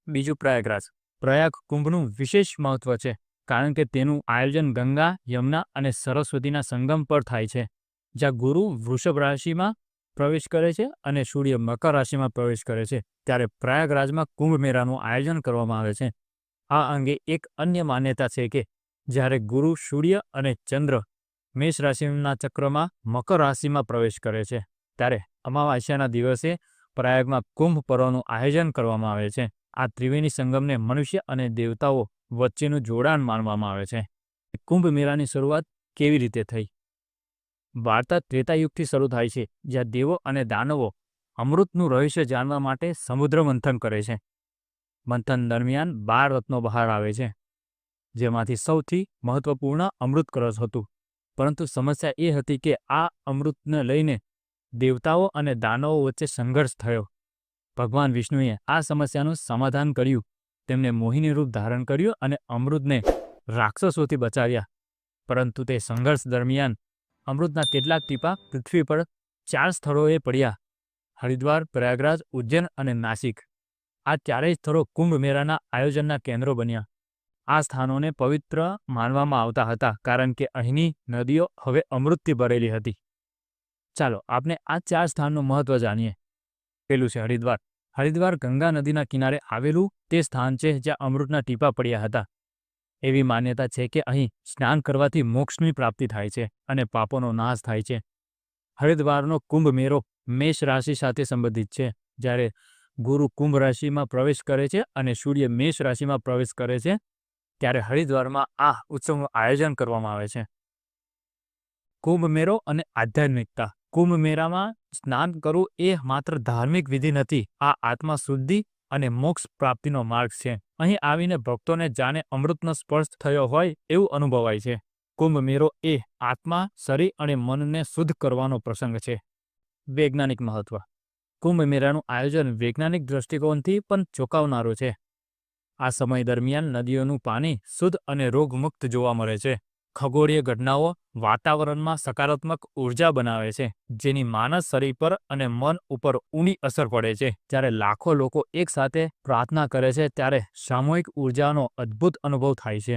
બીજું પ્રયાગરાજ. પ્રયાગ કુંભનું વિશેષ મહત્વ છે કારણ કે તેનું આયોજન ગંગા, યમુના અને સરસ્વતીના સંગમ પર થાય છે, જ્યાં ગુરુ વૃષભ રાશિમાં પ્રવેશ કરે છે અને સૂર્ય મકર રાશિમાં પ્રવેશ કરે છે. ત્યારે પ્રયાગરાજમાં કુંભ મેળાનું આયોજન કરવામાં આવે છે. આ અંગે એક અન્ય માન્યતા છે કે જ્યારે ગુરુ, સૂર્ય અને ચંદ્ર મેષ રાશિના ચક્રમાં મકર રાશિમાં પ્રવેશ કરે છે, ત્યારે અમાવાસ્યાના દિવસે પ્રયાગમાં કુંભ પર્વનું આયોજન કરવામાં આવે છે. આ ત્રિવેણી સંગમને મનુષ્ય અને દેવતાઓ વચ્ચેનું જોડાણ માનવામાં આવે છે. કુંભ મેળાની શરૂઆત કેવી રીતે થઈ? વાર્તા ત્રેતાયુગથી શરૂ થાય છે, જ્યાં દેવો અને દાનવો અમૃતનું રહસ્ય જાણવા માટે સમુદ્ર મંથન કરે છે. મંથન દરમિયાન 12 રત્નો બહાર આવે છે, જેમાંથી સૌથી મહત્વપૂર્ણ અમૃત કળશ હતું. પરંતુ સમસ્યા એ હતી કે આ અમૃતને લઈને દેવતાઓ અને દાનવો વચ્ચે સંઘર્ષ થયો. ભગવાન વિષ્ણુએ આ સમસ્યાનું સમાધાન કર્યું. તેમને મોહિની રૂપ ધારણ કર્યું અને અમૃતને રાક્ષસોથી બચાવ્યા. પરંતુ તે સંઘર્ષ દરમિયાન અમૃતના કેટલાક ટીપા પૃથ્વી પર 4 સ્થળોએ પડ્યા: હરિદ્વાર, પ્રયાગરાજ, ઉજ્જૈન અને નાસિક. આ ચારેય સ્થળો કુંભ મેળાના આયોજનના કેન્દ્રો બન્યા. આ સ્થાનોને પવિત્ર માનવામાં આવતા હતા કારણ કે અહીંની નદીઓ હવે અમૃતથી ભરેલી હતી. ચાલો આપણે આ 4 સ્થાનનું મહત્વ જાણીએ. પેલું છે હરિદ્વાર. હરિદ્વાર ગંગા નદીના કિનારે આવેલું તે સ્થાન છે જ્યાં અમૃતના ટીપા પડ્યા હતા. એવી માન્યતા છે કે અહીં સ્નાન કરવાથી મોક્ષની પ્રાપ્તિ થાય છે અને પાપોનો નાશ થાય છે. હરિદ્વારનો કુંભ મેળો મેષ રાશિ સાથે સંબંધિત છે. જ્યારે ગુરુ કુંભ રાશિમાં પ્રવેશ કરે છે અને સૂર્ય મેષ રાશિમાં પ્રવેશ કરે છે, ત્યારે હરિદ્વારમાં આ ઉત્સવનું આયોજન કરવામાં આવે છે. કુંભ મેળો અને આધ્યાત્મિકતા. કુંભ મેળામાં સ્નાન કરવું એ માત્ર ધાર્મિક વિધિ નથી, આ આત્મા શુદ્ધિ અને મોક્ષ પ્રાપ્તિનો માર્ગ છે. અહીં આવીને ભક્તોને જાણે અમૃતનો સ્પર્શ થયો હોય એવું અનુભવાય છે. કુંભ મેળો એ આત્મા, શરીર અને મનને શુદ્ધ કરવાનો પ્રસંગ છે. વૈજ્ઞાનિક મહત્વ. કુંભ મેળાનું આયોજન વૈજ્ઞાનિક દ્રષ્ટિકોણથી પણ ચોંકાવનારું છે. આ સમય દરમિયાન નદીઓનું પાણી શુદ્ધ અને રોગમુક્ત જોવા મળે છે. ખગોળીય ઘટનાઓ વાતાવરણમાં સકારાત્મક ઉર્જા બનાવે છે, જેની માનસ શરીર પર અને મન ઉપર ઊંડી અસર પડે છે. જ્યારે લાખો લોકો એકસાથે પ્રાર્થના કરે છે, ત્યારે સામૂહિક ઉર્જાનો અદ્ભુત અનુભવ થાય છે.